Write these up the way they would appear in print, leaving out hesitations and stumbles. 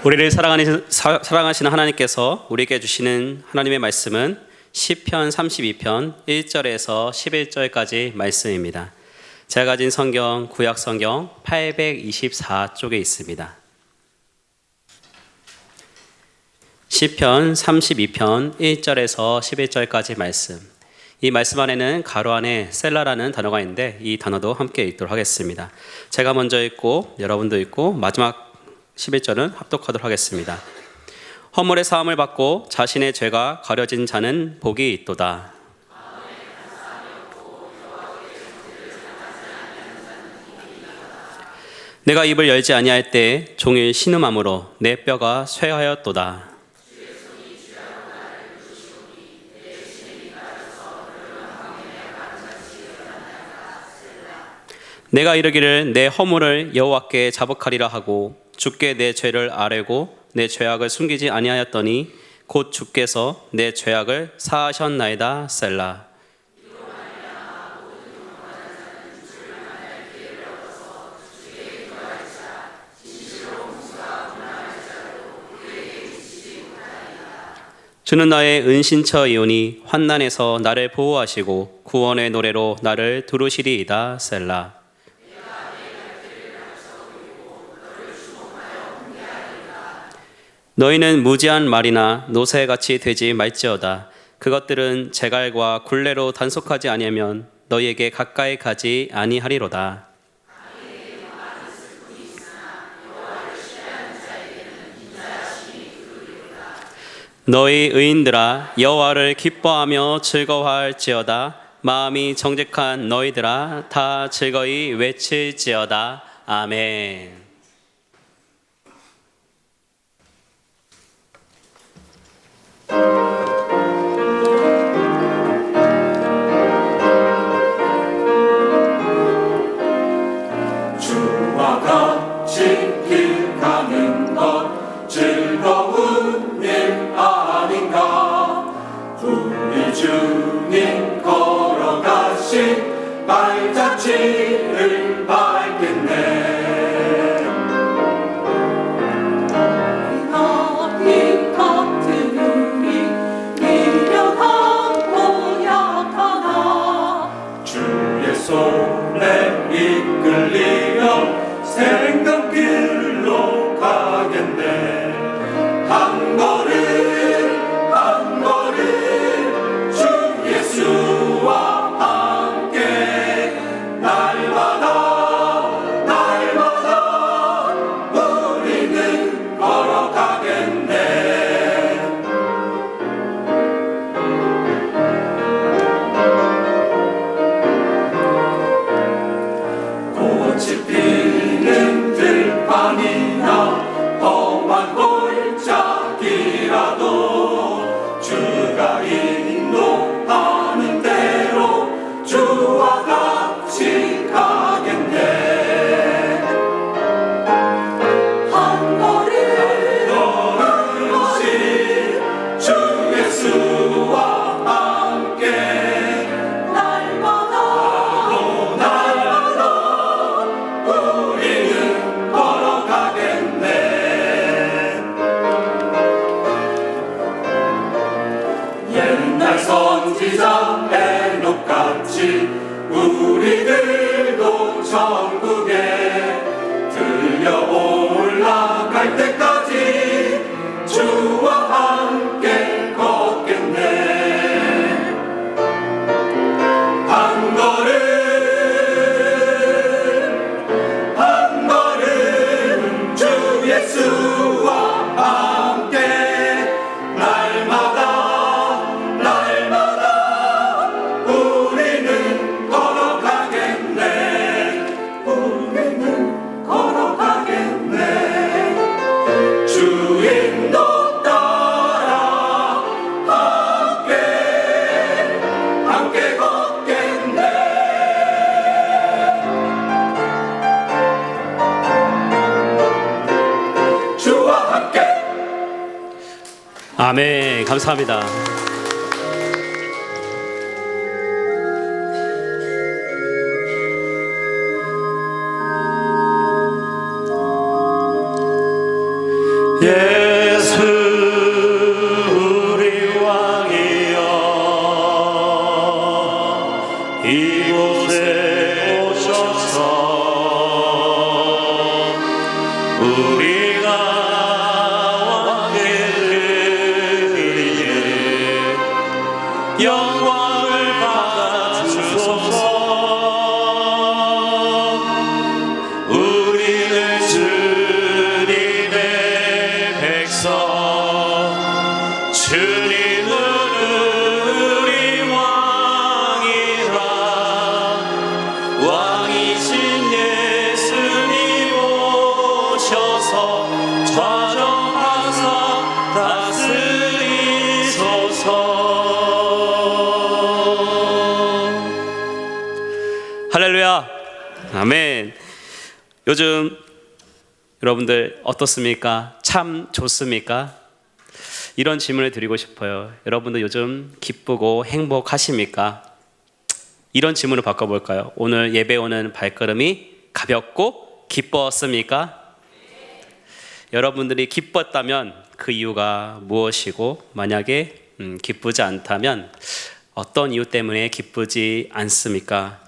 우리를 사랑하시는 하나님께서 우리에게 주시는 하나님의 말씀은 시편 32편 1절에서 11절까지 말씀입니다. 제가 가진 성경 구약 성경 824쪽에 있습니다. 시편 32편 1절에서 11절까지 말씀. 이 말씀 안에는 가로 안에 셀라라는 단어가 있는데 이 단어도 함께 읽도록 하겠습니다. 제가 먼저 읽고 여러분도 읽고 마지막 11절은 합독하도록 하겠습니다. 허물의 사함을 받고 자신의 죄가 가려진 자는 복이 있도다. 내가 입을 열지 아니할 때 종일 신음함으로 내 뼈가 쇠하였도다. 내가 이르기를 내 허물을 여호와께 자복하리라 하고 주께 내 죄를 아뢰고 내 죄악을 숨기지 아니하였더니 곧 주께서 내 죄악을 사하셨나이다. 셀라. 주는 나의 은신처이오니 환난에서 나를 보호하시고 구원의 노래로 나를 두루시리이다. 셀라. 너희는 무지한 말이나 노새같이 되지 말지어다. 그것들은 제갈과 굴레로 단속하지 아니하면 너희에게 가까이 가지 아니하리로다. 너희 의인들아 여호와를 기뻐하며 즐거워할지어다. 마음이 정직한 너희들아 다 즐거이 외칠지어다. 아멘. 주와 같이 길 가는 것 즐거운 일 아닌가. 우리 주님 걸어가신 발자취를 밟겠네. 이 같은 우리 미련한 고약하나 주의 손에 이끌리며 생명길로 가겠네. 한 걸음 한 걸음 주 예수와 함께 날마다 날마다 우리는 걸어가겠네. 꽃이 피는 들판이나 험한 골짜기라도 주가 인도하는 대로 주와 같이 가겠네. 한 걸음 걸음씩 주 예수와 함께 날마다 날마다 우리는 걸어가겠네. 옛날 선지자 에녹같이 우리들도 천국에 들려 올라갈 때까지 주와 함께 걷겠네. 한 걸음 주 예수와 함께 날마다 날마다 우리는 걸어가겠네. 우리는 걸어가겠네. 주 인도 따라 함께 걷겠네. 주와 함께. 아멘. 감사합니다. 영광을 받아 주소서. 우리는 주님의 백성, 주님은 우리 왕이라. 왕이신 예수님 오셔서 좌정하사 다스리소서. 할렐루야. 아멘. 요즘 여러분들 어떻습니까? 참 좋습니까? 이런 질문을 드리고 싶어요. 여러분들 요즘 기쁘고 행복하십니까? 이런 질문을 바꿔볼까요? 오늘 예배 오는 발걸음이 가볍고 기뻤습니까? 여러분들이 기뻤다면 그 이유가 무엇이고, 만약에 기쁘지 않다면 어떤 이유 때문에 기쁘지 않습니까?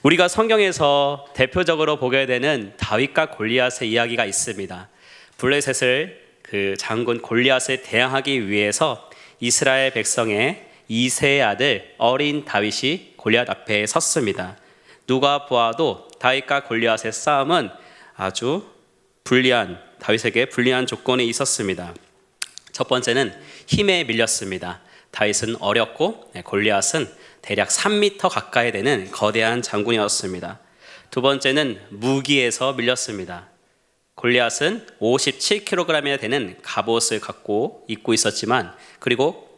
우리가 성경에서 대표적으로 보게 되는 다윗과 골리앗의 이야기가 있습니다. 블레셋을 그 장군 골리앗에 대항하기 위해서 이스라엘 백성의 2세의 아들 어린 다윗이 골리앗 앞에 섰습니다. 누가 보아도 다윗과 골리앗의 싸움은 아주 다윗에게 불리한 조건이 있었습니다. 첫 번째는 힘에 밀렸습니다. 다윗은 어렸고 골리앗은 대략 3m 가까이 되는 거대한 장군이었습니다. 두 번째는 무기에서 밀렸습니다. 골리앗은 57kg이나 되는 갑옷을 갖고 입고 있었지만, 그리고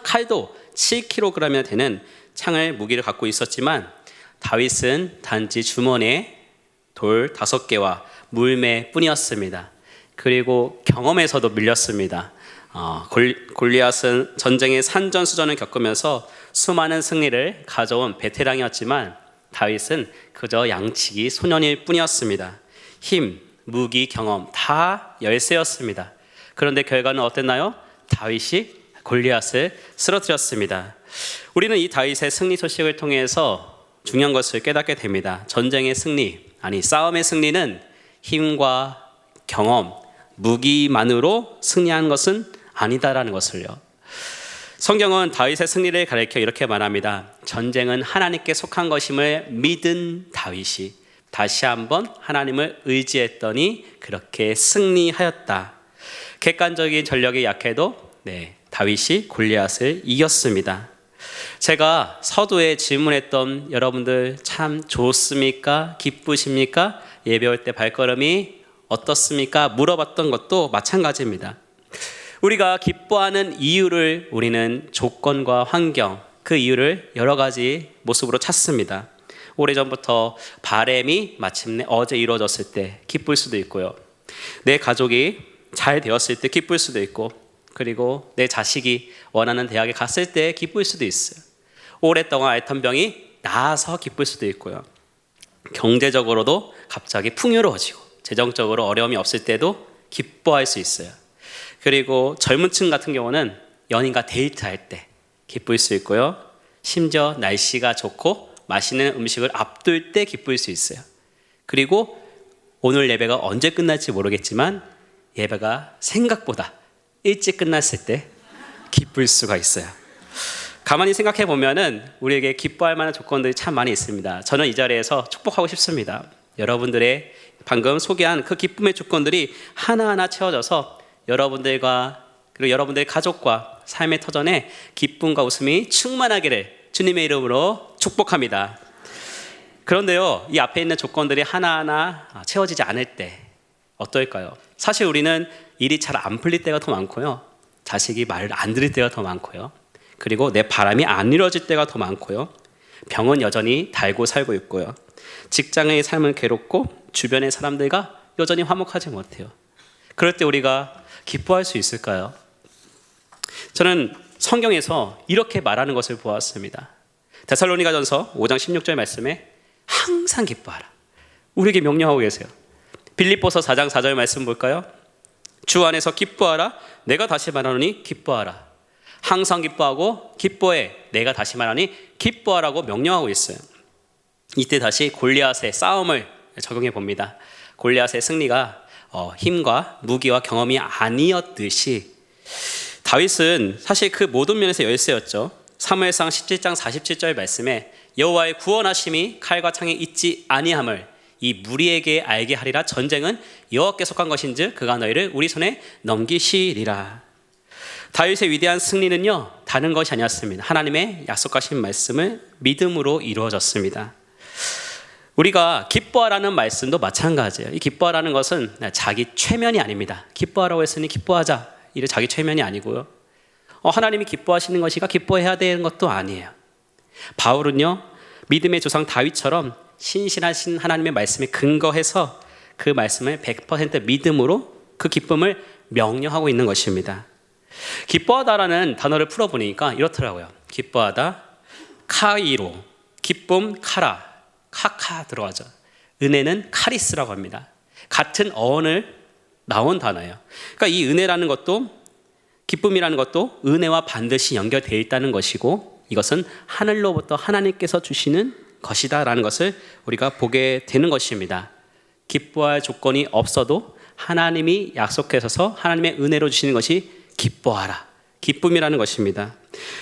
칼도 7kg이나 되는 창을 무기를 갖고 있었지만, 다윗은 단지 주머니에 돌 5개와 물매 뿐이었습니다. 그리고 경험에서도 밀렸습니다. 골리앗은 전쟁의 산전수전을 겪으면서 수많은 승리를 가져온 베테랑이었지만, 다윗은 그저 양치기 소년일 뿐이었습니다. 힘, 무기, 경험 다 열세였습니다. 그런데 결과는 어땠나요? 다윗이 골리앗을 쓰러뜨렸습니다. 우리는 이 다윗의 승리 소식을 통해서 중요한 것을 깨닫게 됩니다. 전쟁의 승리, 싸움의 승리는 힘과 경험, 무기만으로 승리하는 것은 아니다라는 것을요. 성경은 다윗의 승리를 가리켜 이렇게 말합니다. 전쟁은 하나님께 속한 것임을 믿은 다윗이 다시 한번 하나님을 의지했더니 그렇게 승리하였다. 객관적인 전력이 약해도 다윗이 골리앗을 이겼습니다. 제가 서두에 질문했던 여러분들 참 좋습니까? 기쁘십니까? 예배할 때 발걸음이 어떻습니까? 물어봤던 것도 마찬가지입니다. 우리가 기뻐하는 이유를 우리는 조건과 환경, 그 이유를 여러 가지 모습으로 찾습니다. 오래전부터 바람이 마침내 어제 이루어졌을 때 기쁠 수도 있고요. 내 가족이 잘 되었을 때 기쁠 수도 있고, 그리고 내 자식이 원하는 대학에 갔을 때 기쁠 수도 있어요. 오랫동안 앓던 병이 나아서 기쁠 수도 있고요. 경제적으로도 갑자기 풍요로워지고, 재정적으로 어려움이 없을 때도 기뻐할 수 있어요. 그리고 젊은 층 같은 경우는 연인과 데이트할 때 기쁠 수 있고요. 심지어 날씨가 좋고 맛있는 음식을 앞둘 때 기쁠 수 있어요. 그리고 오늘 예배가 언제 끝날지 모르겠지만 예배가 생각보다 일찍 끝났을 때 기쁠 수가 있어요. 가만히 생각해 보면은 우리에게 기뻐할 만한 조건들이 참 많이 있습니다. 저는 이 자리에서 축복하고 싶습니다. 여러분들의 방금 소개한 그 기쁨의 조건들이 하나하나 채워져서 여러분들과 그리고 여러분들의 가족과 삶의 터전에 기쁨과 웃음이 충만하기를 주님의 이름으로 축복합니다. 그런데요, 이 앞에 있는 조건들이 하나하나 채워지지 않을 때 어떨까요? 사실 우리는 일이 잘 안 풀릴 때가 더 많고요. 자식이 말을 안 들을 때가 더 많고요. 그리고 내 바람이 안 이루어질 때가 더 많고요. 병은 여전히 달고 살고 있고요. 직장의 삶은 괴롭고 주변의 사람들과 여전히 화목하지 못해요. 그럴 때 우리가 기뻐할 수 있을까요? 저는 성경에서 이렇게 말하는 것을 보았습니다. 데살로니가전서 5장 16절 말씀에 항상 기뻐하라. 우리에게 명령하고 계세요. 빌립보서 4장 4절 말씀 볼까요? 주 안에서 기뻐하라. 내가 다시 말하노니 기뻐하라. 항상 기뻐하고 기뻐해. 내가 다시 말하니 기뻐하라고 명령하고 있어요. 이때 다시 골리앗의 싸움을 적용해 봅니다. 골리앗의 승리가 힘과 무기와 경험이 아니었듯이 다윗은 사실 그 모든 면에서 열세였죠. 사무엘상 17장 47절 말씀에 여호와의 구원하심이 칼과 창에 있지 아니함을 이 무리에게 알게 하리라. 전쟁은 여호와께 속한 것인즉 그가 너희를 우리 손에 넘기시리라. 다윗의 위대한 승리는요, 다른 것이 아니었습니다. 하나님의 약속하신 말씀을 믿음으로 이루어졌습니다. 우리가 기뻐하라는 말씀도 마찬가지예요. 이 기뻐하라는 것은 자기 최면이 아닙니다. 기뻐하라고 했으니 기뻐하자, 이래 자기 최면이 아니고요. 하나님이 기뻐하시는 것이가 기뻐해야 되는 것도 아니에요. 바울은요, 믿음의 조상 다윗처럼 신실하신 하나님의 말씀에 근거해서 그 말씀을 100% 믿음으로 그 기쁨을 명령하고 있는 것입니다. 기뻐하다라는 단어를 풀어보니까 이렇더라고요. 기뻐하다, 카이로, 기쁨, 카라, 카카 들어가죠. 은혜는 카리스라고 합니다. 같은 어원을 나온 단어예요. 그러니까 이 은혜라는 것도, 기쁨이라는 것도 은혜와 반드시 연결되어 있다는 것이고, 이것은 하늘로부터 하나님께서 주시는 것이다라는 것을 우리가 보게 되는 것입니다. 기뻐할 조건이 없어도 하나님이 약속하셔서 하나님의 은혜로 주시는 것이 기뻐하라, 기쁨이라는 것입니다.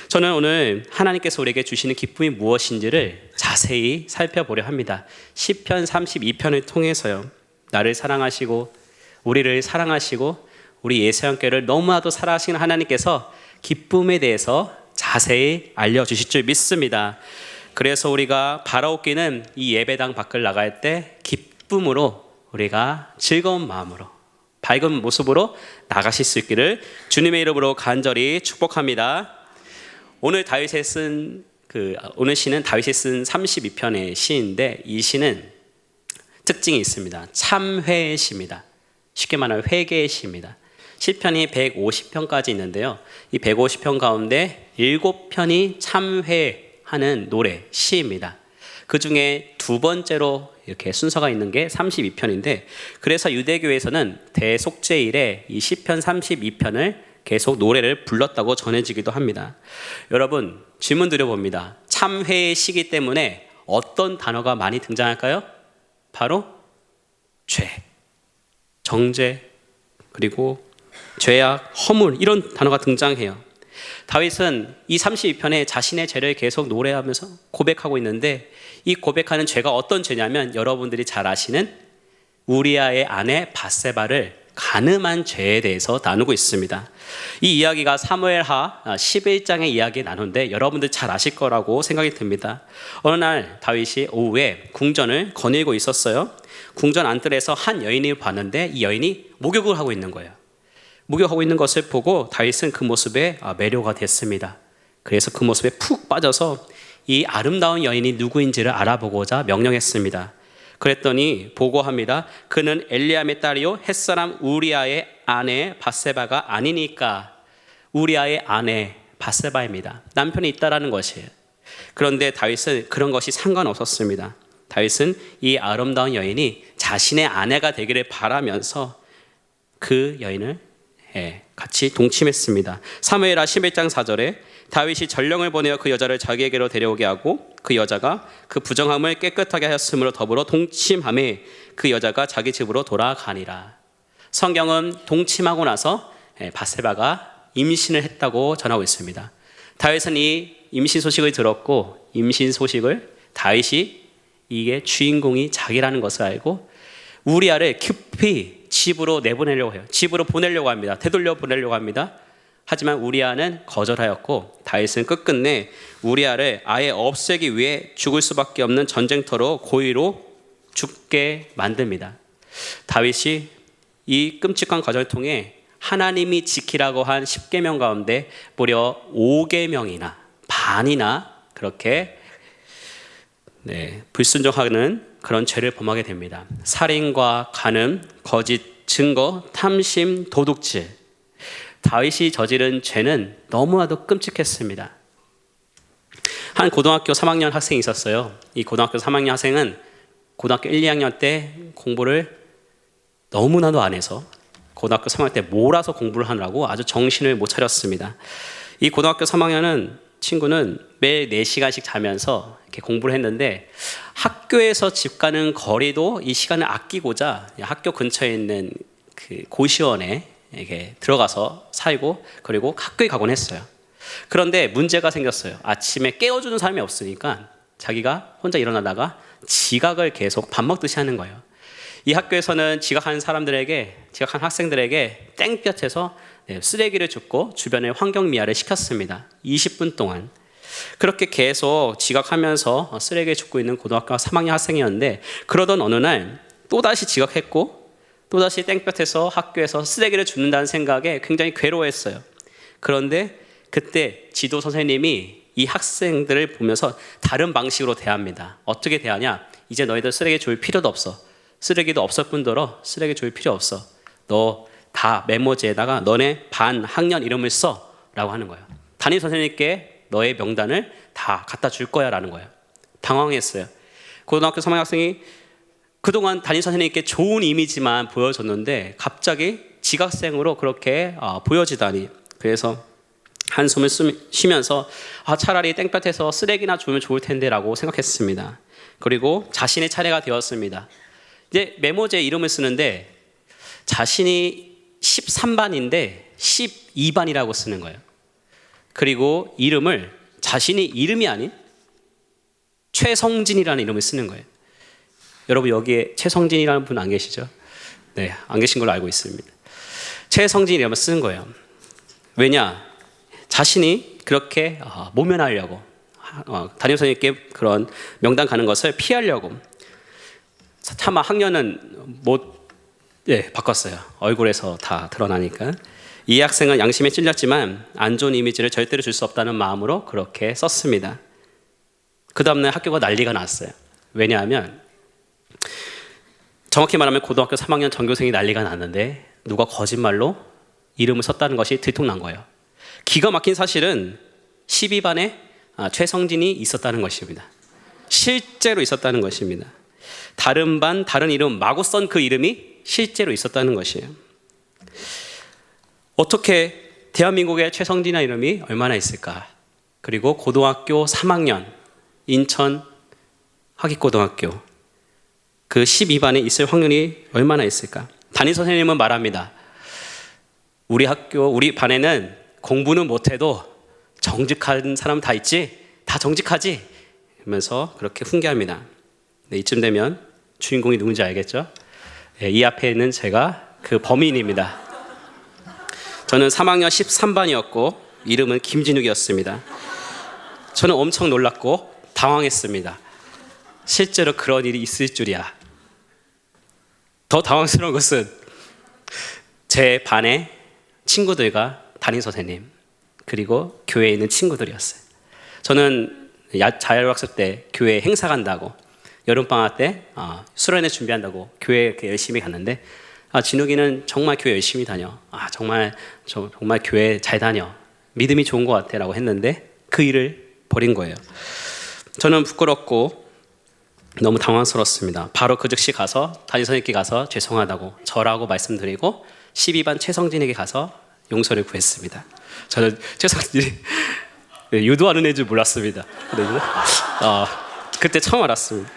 저는 오늘 하나님께서 우리에게 주시는 기쁨이 무엇인지를 자세히 살펴보려 합니다. 시편 32편을 통해서요. 나를 사랑하시고 우리를 사랑하시고 우리 예수님께를 너무나도 사랑하시는 하나님께서 기쁨에 대해서 자세히 알려주실 줄 믿습니다. 그래서 우리가 바라옵기는 이 예배당 밖을 나갈 때 기쁨으로, 우리가 즐거운 마음으로, 밝은 모습으로 나가실 수 있기를 주님의 이름으로 간절히 축복합니다. 오늘 오늘 시는 다윗이 쓴 32편의 시인데, 이 시는 특징이 있습니다. 참회의 시입니다. 쉽게 말하면 회개의 시입니다. 시편이 150편까지 있는데요. 이 150편 가운데 7편이 참회하는 노래, 시입니다. 그 중에 두 번째로 이렇게 순서가 있는 게 32편인데, 그래서 유대교에서는 대속죄일에 이 시편 32편을 계속 노래를 불렀다고 전해지기도 합니다. 여러분, 질문 드려봅니다. 참회의 시기 때문에 어떤 단어가 많이 등장할까요? 바로 죄, 정죄, 그리고 죄악, 허물, 이런 단어가 등장해요. 다윗은 이 32편에 자신의 죄를 계속 노래하면서 고백하고 있는데, 이 고백하는 죄가 어떤 죄냐면 여러분들이 잘 아시는 우리아의 아내 밧세바를 간음한 죄에 대해서 나누고 있습니다. 이 이야기가 사무엘하 11장의 이야기에 나누는데 여러분들 잘 아실 거라고 생각이 듭니다. 어느 날 다윗이 오후에 궁전을 거닐고 있었어요. 궁전 안뜰에서 한 여인이 봤는데 이 여인이 목욕을 하고 있는 거예요. 목욕하고 있는 것을 보고 다윗은 그 모습에 매료가 됐습니다. 그래서 그 모습에 푹 빠져서 이 아름다운 여인이 누구인지를 알아보고자 명령했습니다. 그랬더니 보고합니다. 그는 엘리암의 딸이요 햇사람 우리아의 아내 밧세바가 아니니까. 우리아의 아내 밧세바입니다. 남편이 있다라는 것이에요. 그런데 다윗은 그런 것이 상관없었습니다. 다윗은 이 아름다운 여인이 자신의 아내가 되기를 바라면서 그 여인을 같이 동침했습니다. 사무엘하 11장 4절에 다윗이 전령을 보내어 그 여자를 자기에게로 데려오게 하고 그 여자가 그 부정함을 깨끗하게 하였으므로 더불어 동침함에 그 여자가 자기 집으로 돌아가니라. 성경은 동침하고 나서 밧세바가 임신을 했다고 전하고 있습니다. 다윗은 이 임신 소식을 들었고, 임신 소식을 다윗이 이게 주인공이 자기라는 것을 알고 우리아를 급히 집으로 내보내려고 해요. 집으로 보내려고 합니다. 되돌려 보내려고 합니다. 하지만 우리아는 거절하였고 다윗은 끝끝내 우리아를 아예 없애기 위해 죽을 수밖에 없는 전쟁터로 고의로 죽게 만듭니다. 다윗이 이 끔찍한 과정을 통해 하나님이 지키라고 한 10계명 가운데 무려 5계명이나 반이나 그렇게 불순종하는 그런 죄를 범하게 됩니다. 살인과 간음, 거짓 증거, 탐심, 도둑질. 다윗이 저지른 죄는 너무나도 끔찍했습니다. 한 고등학교 3학년 학생이 있었어요. 이 고등학교 3학년 학생은 고등학교 1, 2학년 때 공부를 너무나도 안 해서 고등학교 3학년 때 몰아서 공부를 하느라고 아주 정신을 못 차렸습니다. 이 고등학교 3학년은 친구는 매일 4시간씩 자면서 이렇게 공부를 했는데 학교에서 집 가는 거리도 이 시간을 아끼고자 학교 근처에 있는 그 고시원에 이렇게 들어가서 살고 그리고 학교에 가곤 했어요. 그런데 문제가 생겼어요. 아침에 깨워주는 사람이 없으니까 자기가 혼자 일어나다가 지각을 계속 밥 먹듯이 하는 거예요. 이 학교에서는 지각하는 학생들에게 땡볕에서 쓰레기를 줍고 주변에 환경 미화를 시켰습니다. 20분 동안. 그렇게 계속 지각하면서 쓰레기를 줍고 있는 고등학교 3학년 학생이었는데, 그러던 어느 날 또다시 지각했고 또다시 땡볕에서 학교에서 쓰레기를 줍는다는 생각에 굉장히 괴로워했어요. 그런데 그때 지도 선생님이 이 학생들을 보면서 다른 방식으로 대합니다. 어떻게 대하냐? 이제 너희들 쓰레기 줄 필요도 없어. 쓰레기도 없을 뿐더러 쓰레기 줄 필요 없어. 너 다 메모지에다가 너네 반 학년 이름을 써 라고 하는 거예요. 담임 선생님께 너의 명단을 다 갖다 줄 거야 라는 거예요. 당황했어요. 고등학교 3학년 학생이 그동안 담임 선생님께 좋은 이미지만 보여줬는데 갑자기 지각생으로 그렇게 보여지다니. 그래서 한숨을 쉬면서 차라리 땡볕에서 쓰레기나 주면 좋을 텐데 라고 생각했습니다. 그리고 자신의 차례가 되었습니다. 이제 메모지에 이름을 쓰는데 자신이 13반인데 12반이라고 쓰는 거예요. 그리고 이름을 자신이 이름이 아닌 최성진이라는 이름을 쓰는 거예요. 여러분 여기에 최성진이라는 분 안 계시죠? 네, 안 계신 걸로 알고 있습니다. 최성진이라면 쓰는 거예요. 왜냐? 자신이 그렇게 모면하려고 담임 선생님께 그런 명단 가는 것을 피하려고. 차마 학년은 못 바꿨어요. 얼굴에서 다 드러나니까. 이 학생은 양심에 찔렸지만 안 좋은 이미지를 절대로 줄 수 없다는 마음으로 그렇게 썼습니다. 그 다음날 학교가 난리가 났어요. 왜냐하면 정확히 말하면 고등학교 3학년 전교생이 난리가 났는데 누가 거짓말로 이름을 썼다는 것이 들통난 거예요. 기가 막힌 사실은 12반에 최성진이 있었다는 것입니다. 실제로 있었다는 것입니다. 다른 반, 다른 이름 마구 쓴 그 이름이 실제로 있었다는 것이에요. 어떻게 대한민국의 최성진이라는 이름이 얼마나 있을까? 그리고 고등학교 3학년 인천 화기고등학교 그 12반에 있을 확률이 얼마나 있을까? 담임 선생님은 말합니다. 우리 학교, 우리 반에는 공부는 못해도 정직한 사람 다 있지? 다 정직하지? 하면서 그렇게 훈계합니다. 네, 이쯤 되면 주인공이 누군지 알겠죠? 네, 이 앞에 있는 제가 그 범인입니다. 저는 3학년 13반이었고 이름은 김진욱이었습니다. 저는 엄청 놀랐고 당황했습니다. 실제로 그런 일이 있을 줄이야. 더 당황스러운 것은 제 반의 친구들과 담임 선생님 그리고 교회에 있는 친구들이었어요. 저는 자율학습 때 교회 행사 간다고 여름방학 때 수련회 준비한다고 교회에 열심히 갔는데 진욱이는 정말 교회 열심히 다녀. 정말 교회 잘 다녀. 믿음이 좋은 것 같아 라고 했는데 그 일을 버린 거예요. 저는 부끄럽고 너무 당황스럽습니다. 바로 그 즉시 가서 담임 선생님께 가서 죄송하다고 절하고 말씀드리고 12반 최성진에게 가서 용서를 구했습니다. 저는 최성진이 유도하는 애인 줄 몰랐습니다. 그때 처음 알았습니다.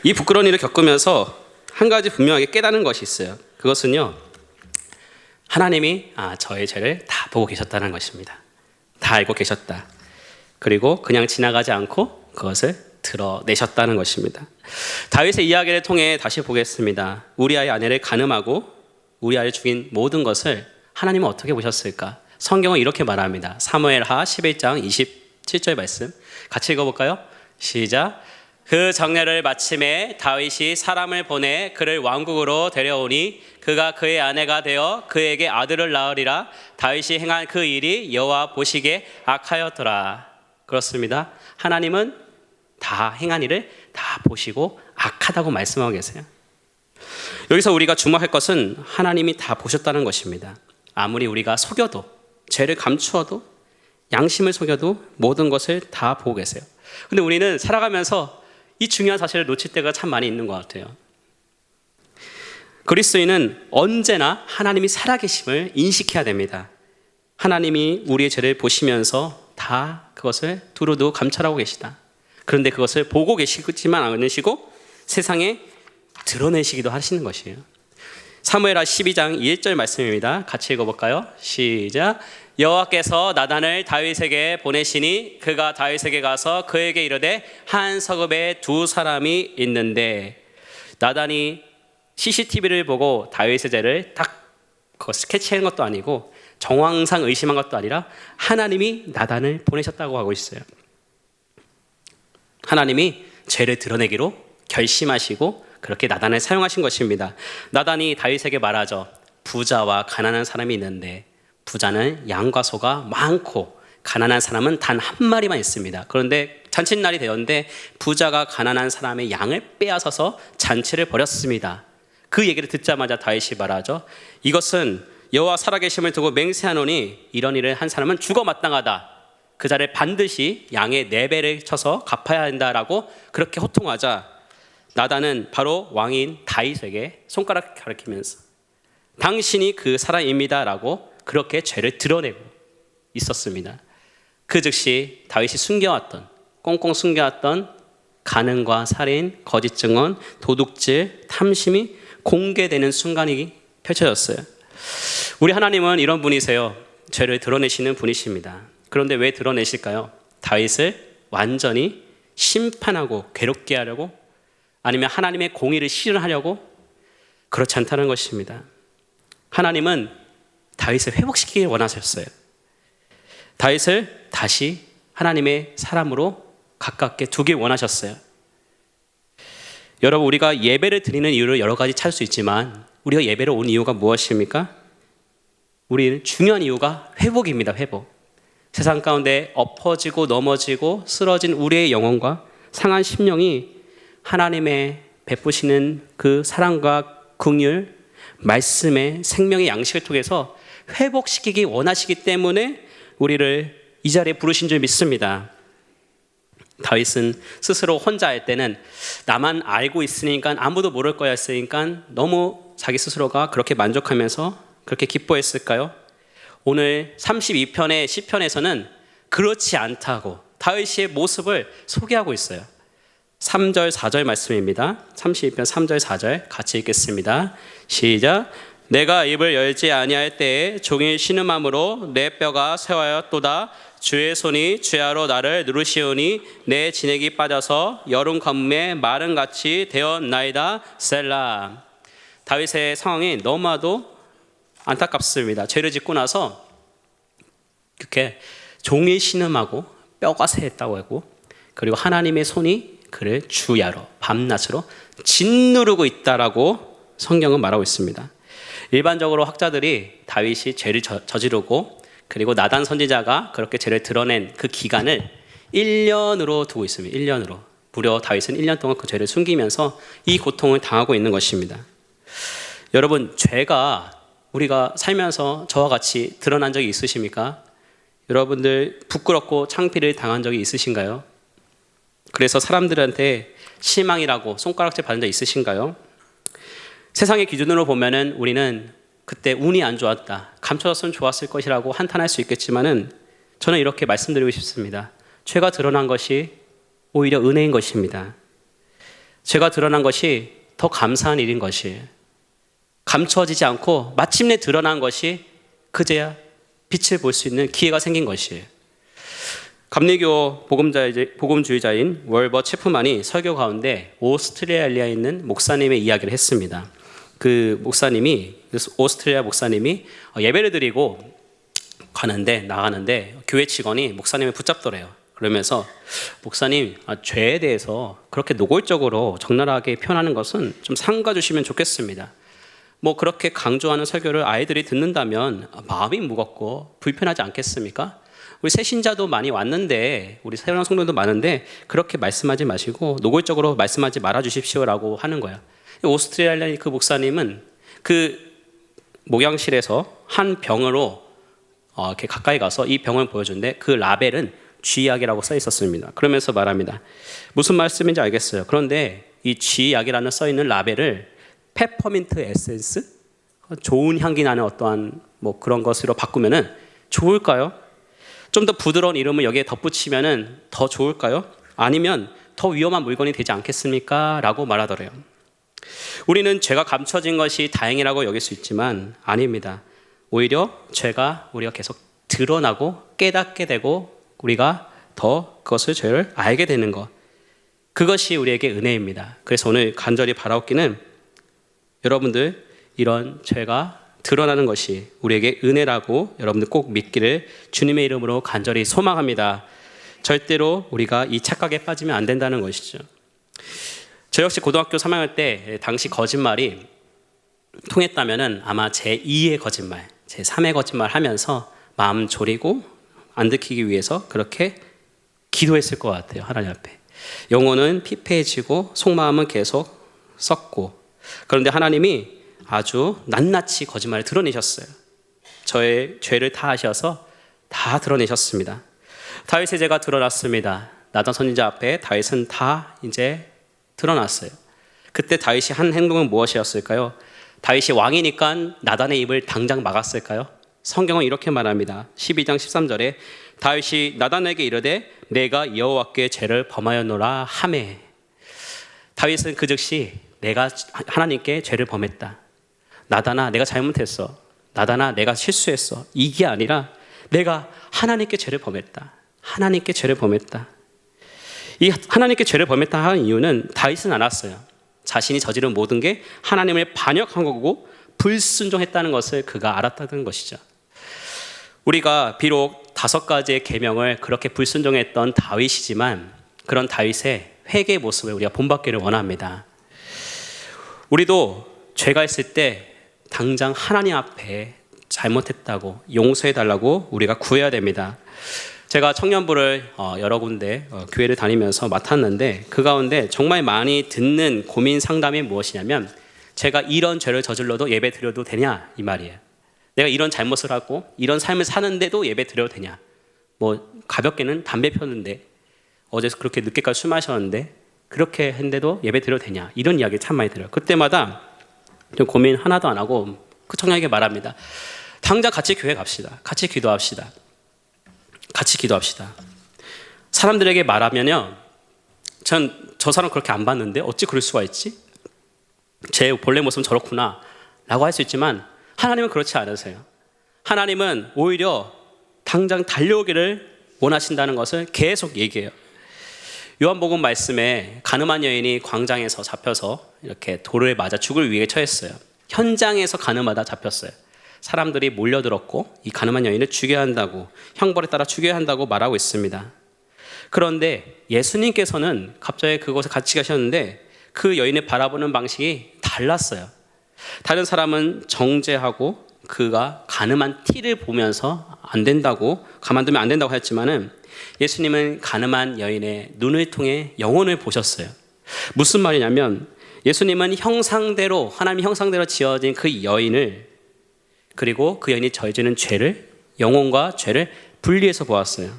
이 부끄러운 일을 겪으면서 한 가지 분명하게 깨닫는 것이 있어요. 그것은요, 하나님이 저의 죄를 다 보고 계셨다는 것입니다. 다 알고 계셨다. 그리고 그냥 지나가지 않고 그것을 드러내셨다는 것입니다. 다윗의 이야기를 통해 다시 보겠습니다. 우리아의 아내를 간음하고 우리아를 죽인 모든 것을 하나님은 어떻게 보셨을까? 성경은 이렇게 말합니다. 사무엘하 11장 27절 말씀 같이 읽어볼까요? 시작. 그 정례를 마침에 다윗이 사람을 보내 그를 왕국으로 데려오니 그가 그의 아내가 되어 그에게 아들을 낳으리라. 다윗이 행한 그 일이 여호와 보시기에 악하였더라. 그렇습니다. 하나님은 다 행한 일을 다 보시고 악하다고 말씀하고 계세요. 여기서 우리가 주목할 것은 하나님이 다 보셨다는 것입니다. 아무리 우리가 속여도, 죄를 감추어도, 양심을 속여도 모든 것을 다 보고 계세요. 근데 우리는 살아가면서 이 중요한 사실을 놓칠 때가 참 많이 있는 것 같아요. 그리스도인은 언제나 하나님이 살아계심을 인식해야 됩니다. 하나님이 우리의 죄를 보시면서 다 그것을 두루두 감찰하고 계시다. 그런데 그것을 보고 계시지만 않으시고 세상에 드러내시기도 하시는 것이에요. 사무엘하 12장 1절 말씀입니다. 같이 읽어볼까요? 시작. 여호와께서 나단을 다윗에게 보내시니 그가 다윗에게 가서 그에게 이르되 한 성읍에 두 사람이 있는데, 나단이 CCTV를 보고 다윗의 죄를 딱 스케치한 것도 아니고 정황상 의심한 것도 아니라 하나님이 나단을 보내셨다고 하고 있어요. 하나님이 죄를 드러내기로 결심하시고 그렇게 나단을 사용하신 것입니다. 나단이 다윗에게 말하죠. 부자와 가난한 사람이 있는데 부자는 양과 소가 많고 가난한 사람은 단 한 마리만 있습니다. 그런데 잔칫날이 되었는데 부자가 가난한 사람의 양을 빼앗아서 잔치를 벌였습니다. 그 얘기를 듣자마자 다윗이 말하죠. 이것은 여호와 살아계심을 두고 맹세하노니 이런 일을 한 사람은 죽어 마땅하다. 그 자를 반드시 양의 4배를 쳐서 갚아야 한다라고 그렇게 호통하자, 나단은 바로 왕인 다윗에게 손가락 가리키면서 당신이 그 사람입니다 라고 그렇게 죄를 드러내고 있었습니다. 그 즉시 다윗이 숨겨왔던, 꽁꽁 숨겨왔던 간음과 살인, 거짓 증언, 도둑질, 탐심이 공개되는 순간이 펼쳐졌어요. 우리 하나님은 이런 분이세요. 죄를 드러내시는 분이십니다. 그런데 왜 드러내실까요? 다윗을 완전히 심판하고 괴롭게 하려고? 아니면 하나님의 공의를 실현하려고? 그렇지 않다는 것입니다. 하나님은 다윗을 회복시키길 원하셨어요. 다윗을 다시 하나님의 사람으로 가깝게 두길 원하셨어요. 여러분, 우리가 예배를 드리는 이유를 여러 가지 찾을 수 있지만 우리가 예배를 온 이유가 무엇입니까? 우리는 중요한 이유가 회복입니다. 회복. 세상 가운데 엎어지고 넘어지고 쓰러진 우리의 영혼과 상한 심령이 하나님의 베푸시는 그 사랑과 긍휼, 말씀의 생명의 양식을 통해서 회복시키기 원하시기 때문에 우리를 이 자리에 부르신 줄 믿습니다. 다윗은 스스로 혼자 할 때는 나만 알고 있으니까 아무도 모를 거야 했으니까 너무 자기 스스로가 그렇게 만족하면서 그렇게 기뻐했을까요? 오늘 32편의 시편에서는 그렇지 않다고 다윗의 모습을 소개하고 있어요. 3절 4절 말씀입니다. 32편 3절 4절 같이 읽겠습니다. 시작. 내가 입을 열지 아니할 때에 종일 신음함으로 내 뼈가 쇠하였도다. 주의 손이 주야로 나를 누르시오니 내 진액이 빠져서 여름 가뭄에 마른같이 되었나이다. 셀라. 다윗의 상황이 너무나도 안타깝습니다. 죄를 짓고 나서 이렇게 종일 신음하고 뼈가 쇠했다고 하고, 그리고 하나님의 손이 그를 주야로 밤낮으로 짓누르고 있다라고 성경은 말하고 있습니다. 일반적으로 학자들이 다윗이 죄를 저지르고 그리고 나단 선지자가 그렇게 죄를 드러낸 그 기간을 1년으로 두고 있습니다. 1년으로. 무려 다윗은 1년 동안 그 죄를 숨기면서 이 고통을 당하고 있는 것입니다. 여러분, 죄가 우리가 살면서 저와 같이 드러난 적이 있으십니까? 여러분들 부끄럽고 창피를 당한 적이 있으신가요? 그래서 사람들한테 실망이라고 손가락질 받은 적 있으신가요? 세상의 기준으로 보면은 우리는 그때 운이 안 좋았다, 감춰졌으면 좋았을 것이라고 한탄할 수 있겠지만은 저는 이렇게 말씀드리고 싶습니다. 죄가 드러난 것이 오히려 은혜인 것입니다. 죄가 드러난 것이 더 감사한 일인 것이, 감춰지지 않고 마침내 드러난 것이 그제야 빛을 볼 수 있는 기회가 생긴 것이에요. 감리교 복음주의자인 월버 체프만이 설교 가운데 오스트레일리아에 있는 목사님의 이야기를 했습니다. 그 목사님이, 오스트레일리아 목사님이 예배를 드리고 나가는데 교회 직원이 목사님을 붙잡더래요. 그러면서 목사님, 죄에 대해서 그렇게 노골적으로 적나라하게 표현하는 것은 좀 삼가 주시면 좋겠습니다. 뭐 그렇게 강조하는 설교를 아이들이 듣는다면 마음이 무겁고 불편하지 않겠습니까? 우리 새신자도 많이 왔는데, 우리 새로운 성도도 많은데 그렇게 말씀하지 마시고 노골적으로 말씀하지 말아 주십시오라고 하는 거야. 오스트레일리아 그 목사님은 그 목양실에서 한 병으로 이렇게 가까이 가서 이 병을 보여주는데 그 라벨은 쥐약이라고 써 있었습니다. 그러면서 말합니다. 무슨 말씀인지 알겠어요. 그런데 이 쥐약이라는 써 있는 라벨을 페퍼민트 에센스, 좋은 향기 나는 어떠한 뭐 그런 것으로 바꾸면은 좋을까요? 좀 더 부드러운 이름을 여기에 덧붙이면은 더 좋을까요? 아니면 더 위험한 물건이 되지 않겠습니까? 라고 말하더래요. 우리는 죄가 감춰진 것이 다행이라고 여길 수 있지만 아닙니다. 오히려 죄가 우리가 계속 드러나고 깨닫게 되고 우리가 더 그것을 죄를 알게 되는 것, 그것이 우리에게 은혜입니다. 그래서 오늘 간절히 바라옵기는 여러분들 이런 죄가 드러나는 것이 우리에게 은혜라고 여러분들 꼭 믿기를 주님의 이름으로 간절히 소망합니다. 절대로 우리가 이 착각에 빠지면 안 된다는 것이죠. 저 역시 고등학교 3학년 때 당시 거짓말이 통했다면 아마 제2의 거짓말, 제3의 거짓말 하면서 마음 졸이고 안 들키기 위해서 그렇게 기도했을 것 같아요. 하나님 앞에. 영혼은 피폐해지고 속마음은 계속 썩고, 그런데 하나님이 아주 낱낱이 거짓말을 드러내셨어요. 저의 죄를 다 하셔서 다 드러내셨습니다. 다윗의 죄가 드러났습니다. 나단 선지자 앞에 다윗은 다 이제 드러났어요. 그때 다윗이 한 행동은 무엇이었을까요? 다윗이 왕이니까 나단의 입을 당장 막았을까요? 성경은 이렇게 말합니다. 12장 13절에 다윗이 나단에게 이르되 내가 여호와께 죄를 범하였노라 하매. 다윗은 그 즉시 내가 하나님께 죄를 범했다. 나단아 내가 잘못했어. 나단아 내가 실수했어. 이게 아니라 내가 하나님께 죄를 범했다. 하나님께 죄를 범했다. 이 하나님께 죄를 범했다 하는 이유는 다윗은 알았어요. 자신이 저지른 모든 게 하나님을 반역한 거고 불순종했다는 것을 그가 알았다는 것이죠. 우리가 비록 5가지의 계명을 그렇게 불순종했던 다윗이지만 그런 다윗의 회개의 모습을 우리가 본받기를 원합니다. 우리도 죄가 있을 때 당장 하나님 앞에 잘못했다고 용서해달라고 우리가 구해야 됩니다. 제가 청년부를 여러 군데 교회를 다니면서 맡았는데 그 가운데 정말 많이 듣는 고민 상담이 무엇이냐면 제가 이런 죄를 저질러도 예배 드려도 되냐 이 말이에요. 내가 이런 잘못을 하고 이런 삶을 사는데도 예배 드려도 되냐. 뭐 가볍게는 담배 폈는데 어제 그렇게 늦게까지 술 마셨는데 그렇게 했는데도 예배 드려도 되냐. 이런 이야기 참 많이 들어요. 그때마다 좀 고민 하나도 안 하고 그 청년에게 말합니다. 당장 같이 교회 갑시다. 같이 기도합시다. 같이 기도합시다. 사람들에게 말하면요, 전 저 사람 그렇게 안 봤는데 어찌 그럴 수가 있지? 제 본래 모습은 저렇구나 라고 할 수 있지만 하나님은 그렇지 않으세요. 하나님은 오히려 당장 달려오기를 원하신다는 것을 계속 얘기해요. 요한복음 말씀에 가늠한 여인이 광장에서 잡혀서 이렇게 돌을 맞아 죽을 위기에 처했어요. 현장에서 가늠하다 잡혔어요. 사람들이 몰려들었고 이 가늠한 여인을 죽여야 한다고, 형벌에 따라 죽여야 한다고 말하고 있습니다. 그런데 예수님께서는 갑자기 그곳에 같이 가셨는데 그 여인을 바라보는 방식이 달랐어요. 다른 사람은 정죄하고 그가 가늠한 티를 보면서 안 된다고, 가만두면 안 된다고 했지만은 예수님은 가늠한 여인의 눈을 통해 영혼을 보셨어요. 무슨 말이냐면 예수님은 형상대로, 하나님의 형상대로 지어진 그 여인을, 그리고 그 여인이 저지른 죄를, 영혼과 죄를 분리해서 보았어요.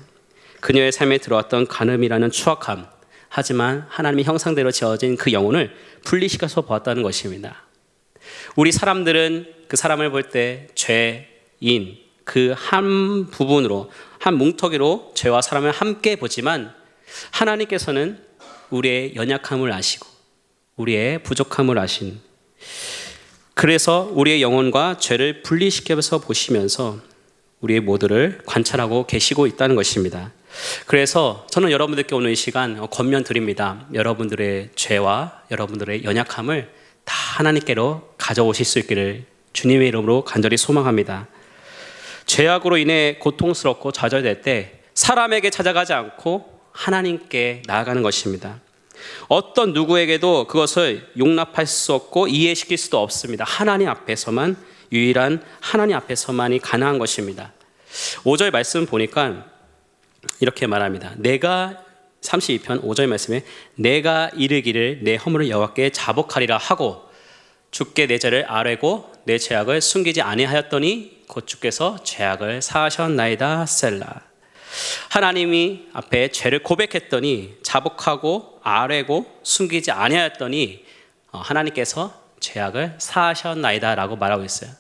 그녀의 삶에 들어왔던 간음이라는 추악함, 하지만 하나님의 형상대로 지어진 그 영혼을 분리시켜서 보았다는 것입니다. 우리 사람들은 그 사람을 볼 때 죄인 그 한 부분으로, 한 뭉텅이로 죄와 사람을 함께 보지만 하나님께서는 우리의 연약함을 아시고 우리의 부족함을 아신, 그래서 우리의 영혼과 죄를 분리시켜서 보시면서 우리의 모두를 관찰하고 계시고 있다는 것입니다. 그래서 저는 여러분들께 오늘 이 시간 권면 드립니다. 여러분들의 죄와 여러분들의 연약함을 다 하나님께로 가져오실 수 있기를 주님의 이름으로 간절히 소망합니다. 죄악으로 인해 고통스럽고 좌절될 때 사람에게 찾아가지 않고 하나님께 나아가는 것입니다. 어떤 누구에게도 그것을 용납할 수 없고 이해시킬 수도 없습니다. 하나님 앞에서만, 유일한 하나님 앞에서만이 가능한 것입니다. 5절 말씀 보니까 이렇게 말합니다. 내가 32편 5절 말씀에 내가 이르기를 내 허물을 여호와께 자복하리라 하고 주께 내 죄를 아뢰고 내 죄악을 숨기지 아니하였더니 곧 주께서 죄악을 사하셨나이다 셀라. 하나님이 앞에 죄를 고백했더니 자복하고 아뢰고 숨기지 아니하였더니 하나님께서 죄악을 사하셨나이다 라고 말하고 있어요.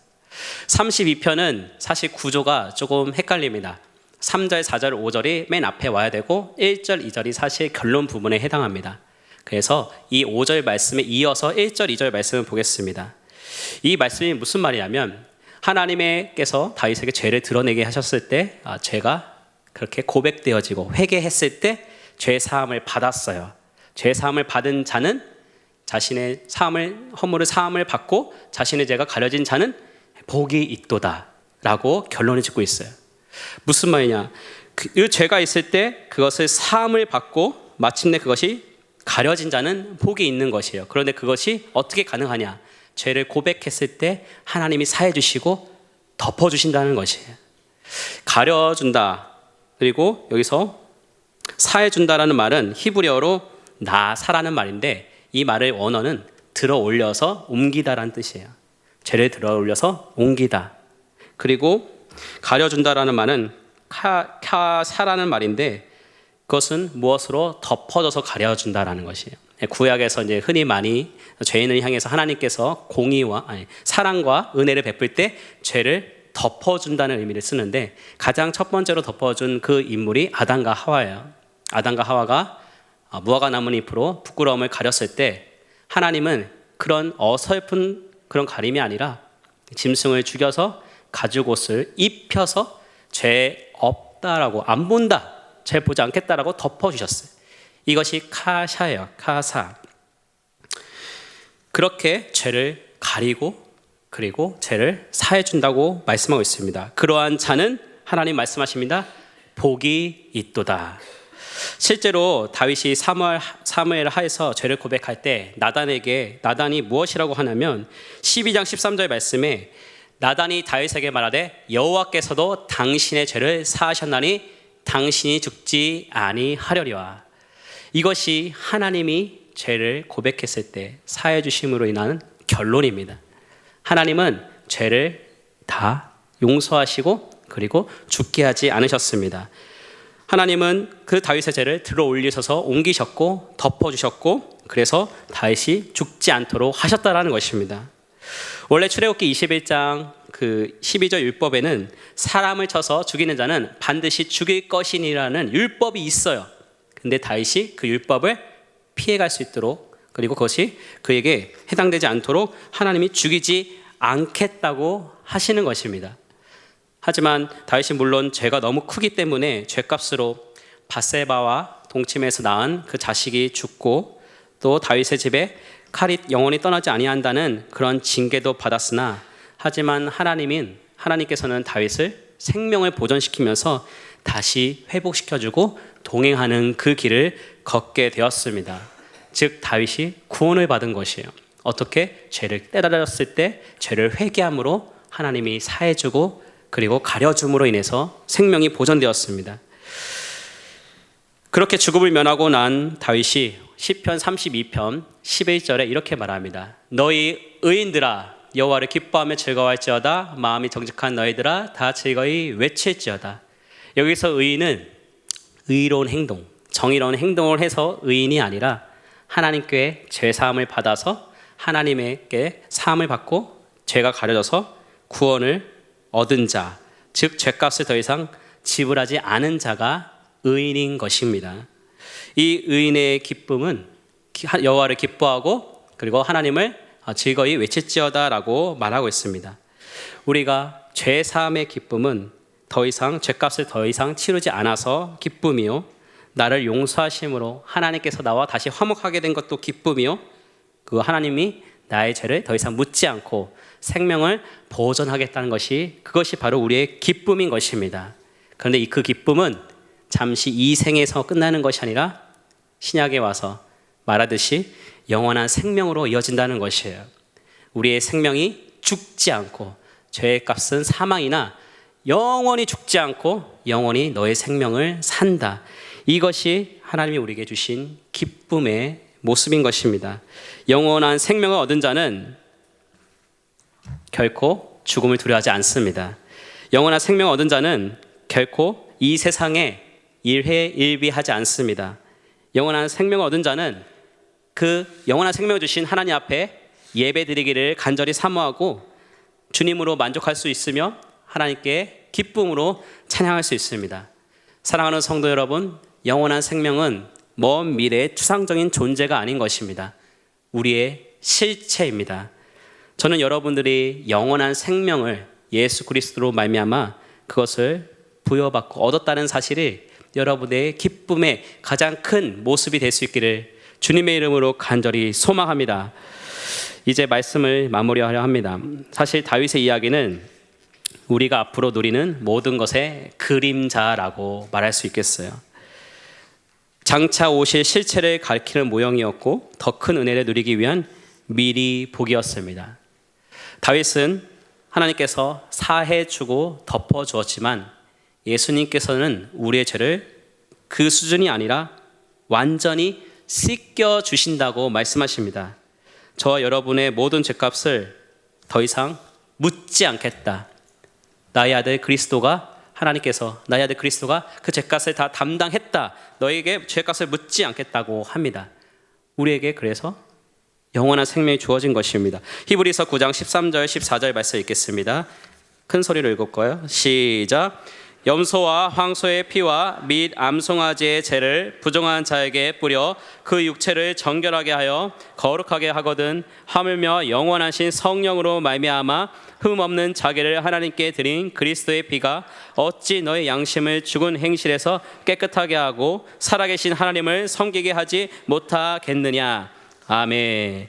32편은 사실 구조가 조금 헷갈립니다. 3절, 4절, 5절이 맨 앞에 와야 되고 1절, 2절이 사실 결론 부분에 해당합니다. 그래서 이 5절 말씀에 이어서 1절, 2절 말씀을 보겠습니다. 이 말씀이 무슨 말이냐면 하나님께서 다윗에게 죄를 드러내게 하셨을 때 죄가 그렇게 고백되어지고 회개했을 때 죄 사함을 받았어요. 죄 사함을 받은 자는 자신의 허물을 사함을 받고 자신의 죄가 가려진 자는 복이 있도다라고 결론을 짓고 있어요. 무슨 말이냐? 그 죄가 있을 때 그것을 사함을 받고 마침내 그것이 가려진 자는 복이 있는 것이에요. 그런데 그것이 어떻게 가능하냐? 죄를 고백했을 때 하나님이 사해 주시고 덮어 주신다는 것이에요. 가려준다. 그리고 여기서 사해 준다라는 말은 히브리어로 나사라는 말인데 이 말의 원어는 들어 올려서 옮기다라는 뜻이에요. 죄를 들어 올려서 옮기다. 그리고 가려준다라는 말은 카사라는 말인데 그것은 무엇으로 덮어져서 가려준다라는 것이에요. 구약에서 이제 흔히 많이 죄인을 향해서 하나님께서 사랑과 은혜를 베풀 때 죄를 덮어준다는 의미를 쓰는데 가장 첫 번째로 덮어준 그 인물이 아담과 하와예요. 아담과 하와가 무화과 나무 잎으로 부끄러움을 가렸을 때 하나님은 그런 어설픈 그런 가림이 아니라 짐승을 죽여서 가죽옷을 입혀서 죄 없다라고 안 본다, 죄 보지 않겠다라고 덮어주셨어요. 이것이 카샤예요. 카사. 그렇게 죄를 가리고 그리고 죄를 사해준다고 말씀하고 있습니다. 그러한 자는 하나님 말씀하십니다. 복이 있도다. 실제로 다윗이 사무엘 하에서 죄를 고백할 때 나단이 무엇이라고 하냐면 12장 13절 말씀에 나단이 다윗에게 말하되 여호와께서도 당신의 죄를 사하셨나니 당신이 죽지 아니하려니와. 이것이 하나님이 죄를 고백했을 때 사해 주심으로 인한 결론입니다. 하나님은 죄를 다 용서하시고 그리고 죽게 하지 않으셨습니다. 하나님은 그 다윗의 죄를 들어 올리셔서 옮기셨고 덮어주셨고 그래서 다윗이 죽지 않도록 하셨다라는 것입니다. 원래 출애굽기 21장 그 12절 율법에는 사람을 쳐서 죽이는 자는 반드시 죽일 것이니라는 율법이 있어요. 근데 다윗이 그 율법을 피해갈 수 있도록 그리고 그것이 그에게 해당되지 않도록 하나님이 죽이지 않겠다고 하시는 것입니다. 하지만 다윗이 물론 죄가 너무 크기 때문에 죄값으로 밧세바와 동침해서 낳은 그 자식이 죽고 또 다윗의 집에 칼이 영원히 떠나지 아니한다는 그런 징계도 받았으나 하지만 하나님께서는 다윗을 생명을 보존시키면서 다시 회복시켜주고 동행하는 그 길을 걷게 되었습니다. 즉 다윗이 구원을 받은 것이에요. 어떻게? 죄를 깨달았을 때 죄를 회개함으로 하나님이 사해주고 그리고 가려줌으로 인해서 생명이 보존되었습니다. 그렇게 죽음을 면하고 난 다윗이 시편 32편 11절에 이렇게 말합니다. 너희 의인들아 여호와를 기뻐하며 즐거워할지어다. 마음이 정직한 너희들아 다 즐거이 외칠지어다. 여기서 의인은 의로운 행동, 정의로운 행동을 해서 의인이 아니라 하나님께 죄사함을 받아서 하나님께 사함을 받고 죄가 가려져서 구원을 얻은 자, 즉 죄값을 더 이상 지불하지 않은 자가 의인인 것입니다. 이 의인의 기쁨은 여호와를 기뻐하고 그리고 하나님을 즐거이 외칠지어다라고 말하고 있습니다. 우리가 죄 사함의 기쁨은 더 이상 죄값을 더 이상 치르지 않아서 기쁨이요, 나를 용서하심으로 하나님께서 나와 다시 화목하게 된 것도 기쁨이요, 그 하나님이 나의 죄를 더 이상 묻지 않고 생명을 보존하겠다는 것이 그것이 바로 우리의 기쁨인 것입니다. 그런데 그 기쁨은 잠시 이 생에서 끝나는 것이 아니라 신약에 와서 말하듯이 영원한 생명으로 이어진다는 것이에요. 우리의 생명이 죽지 않고 죄의 값은 사망이나 영원히 죽지 않고 영원히 너의 생명을 산다. 이것이 하나님이 우리에게 주신 기쁨의 모습인 것입니다. 영원한 생명을 얻은 자는 결코 죽음을 두려워하지 않습니다. 영원한 생명을 얻은 자는 결코 이 세상에 일회일비하지 않습니다. 영원한 생명을 얻은 자는 그 영원한 생명을 주신 하나님 앞에 예배드리기를 간절히 사모하고 주님으로 만족할 수 있으며 하나님께 기쁨으로 찬양할 수 있습니다. 사랑하는 성도 여러분, 영원한 생명은 먼 미래의 추상적인 존재가 아닌 것입니다. 우리의 실체입니다. 저는 여러분들이 영원한 생명을 예수 그리스도로 말미암아 그것을 부여받고 얻었다는 사실이 여러분의 기쁨의 가장 큰 모습이 될 수 있기를 주님의 이름으로 간절히 소망합니다. 이제 말씀을 마무리하려 합니다. 사실 다윗의 이야기는 우리가 앞으로 누리는 모든 것의 그림자라고 말할 수 있겠어요. 장차 오실 실체를 가리키는 모형이었고 더 큰 은혜를 누리기 위한 미리 복이었습니다. 다윗은 하나님께서 사해 주고 덮어 주었지만 예수님께서는 우리의 죄를 그 수준이 아니라 완전히 씻겨 주신다고 말씀하십니다. 저와 여러분의 모든 죄값을 더 이상 묻지 않겠다. 나의 아들 그리스도가 하나님께서 나의 아들 그리스도가 그 죄값을 다 담당했다. 너에게 죄값을 묻지 않겠다고 합니다. 우리에게 그래서 영원한 생명이 주어진 것입니다. 히브리서 9장 13절 14절 말씀 읽겠습니다. 큰 소리로 읽을까요? 시작. 염소와 황소의 피와 및 암송아지의 죄를 부정한 자에게 뿌려 그 육체를 정결하게 하여 거룩하게 하거든 하물며 영원하신 성령으로 말미암아 흠 없는 자기를 하나님께 드린 그리스도의 피가 어찌 너의 양심을 죽은 행실에서 깨끗하게 하고 살아계신 하나님을 섬기게 하지 못하겠느냐. 아멘.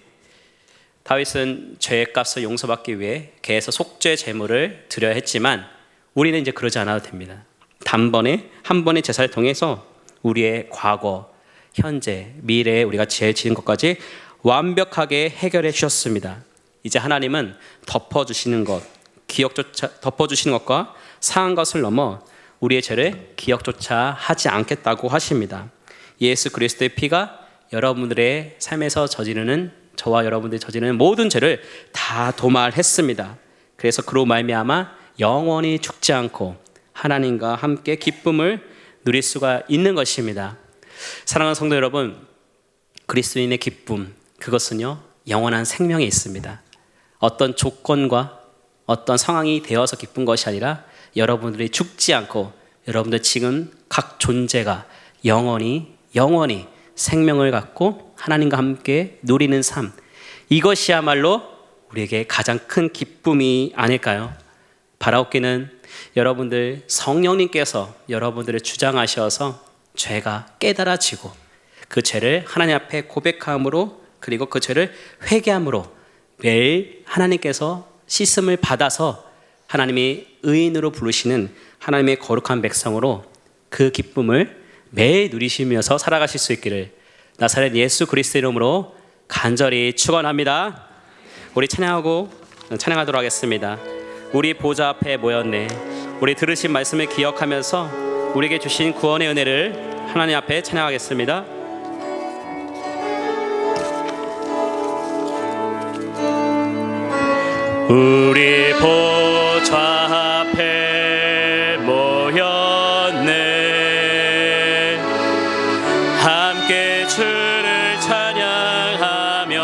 다윗은 죄의 값을 용서받기 위해 개에서 속죄 제물을 드려야 했지만 우리는 이제 그러지 않아도 됩니다. 단번에 한 번의 제사를 통해서 우리의 과거, 현재, 미래에 우리가 죄 지은 것까지 완벽하게 해결해 주셨습니다. 이제 하나님은 덮어주시는 것, 덮어주시는 것과 상한 것을 넘어 우리의 죄를 기억조차 하지 않겠다고 하십니다. 예수 그리스도의 피가 여러분들의 삶에서 저지르는 저와 여러분들이 저지르는 모든 죄를 다 도말했습니다. 그래서 그로 말미암아 영원히 죽지 않고 하나님과 함께 기쁨을 누릴 수가 있는 것입니다. 사랑하는 성도 여러분, 그리스도인의 기쁨, 그것은요 영원한 생명에 있습니다. 어떤 조건과 어떤 상황이 되어서 기쁜 것이 아니라 여러분들이 죽지 않고 여러분들 지금 각 존재가 영원히 생명을 갖고 하나님과 함께 누리는 삶, 이것이야말로 우리에게 가장 큰 기쁨이 아닐까요? 바라옵기는 여러분들 성령님께서 여러분들을 주장하셔서 죄가 깨달아지고 그 죄를 하나님 앞에 고백함으로 그리고 그 죄를 회개함으로 매일 하나님께서 씻음을 받아서 하나님이 의인으로 부르시는 하나님의 거룩한 백성으로 그 기쁨을 매일 누리시면서 살아가실 수 있기를 나사렛 예수 그리스도 이름으로 간절히 축원합니다. 우리 찬양하도록 하겠습니다. 우리 보좌 앞에 모였네. 우리 들으신 말씀을 기억하면서 우리에게 주신 구원의 은혜를 하나님 앞에 찬양하겠습니다. 우리 보좌 앞에 모였네. 함께 주를 찬양하며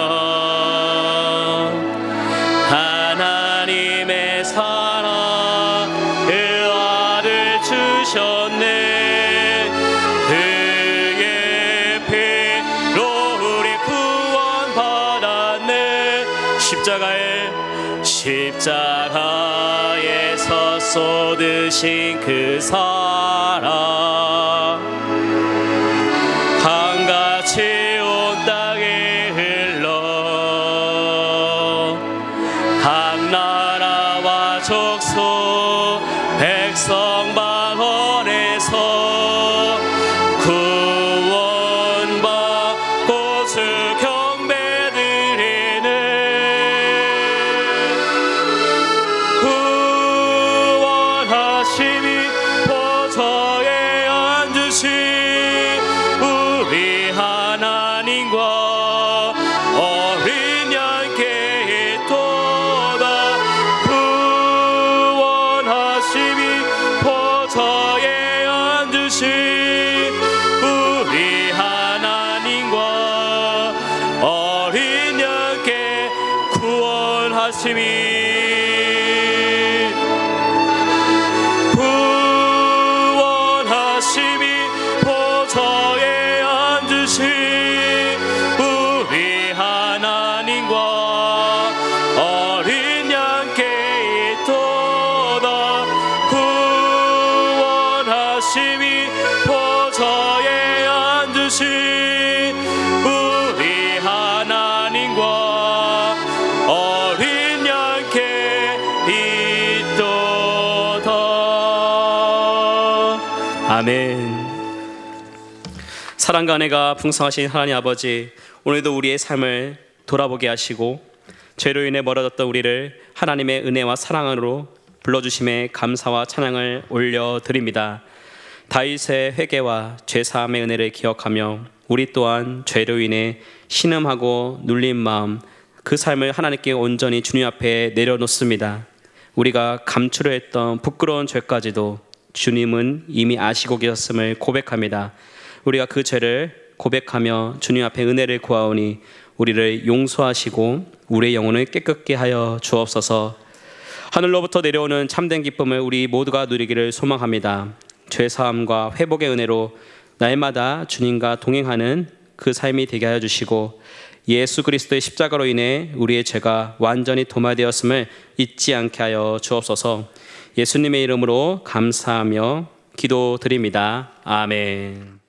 하나님의 사랑 그 아들 주셨네. 그의 피로 우리 구원받았네. 십자가에서 쏟으신 그 사랑 강같이 온 땅에 흘러 각 나라와 족속 백성 방언에서 구원받고 주 경배드리네. 구원하심이 보좌에 앉으신 우리 하나님과 어린 양께 있도다. 구원하심이 보좌에 앉으신 우리 하나님과 어린 양께 구원하심이 보좌에 앉으신 아멘. 사랑과 은혜가 풍성하신 하나님 아버지, 오늘도 우리의 삶을 돌아보게 하시고 죄로 인해 멀어졌던 우리를 하나님의 은혜와 사랑으로 불러주심에 감사와 찬양을 올려드립니다. 다윗의 회개와 죄사함의 은혜를 기억하며 우리 또한 죄로 인해 신음하고 눌린 마음, 그 삶을 하나님께 온전히 주님 앞에 내려놓습니다. 우리가 감추려 했던 부끄러운 죄까지도 주님은 이미 아시고 계셨음을 고백합니다. 우리가 그 죄를 고백하며 주님 앞에 은혜를 구하오니 우리를 용서하시고 우리의 영혼을 깨끗게 하여 주옵소서. 하늘로부터 내려오는 참된 기쁨을 우리 모두가 누리기를 소망합니다. 죄사함과 회복의 은혜로 날마다 주님과 동행하는 그 삶이 되게 하여 주시고 예수 그리스도의 십자가로 인해 우리의 죄가 완전히 도말되었음을 잊지 않게 하여 주옵소서. 예수님의 이름으로 감사하며 기도드립니다. 아멘.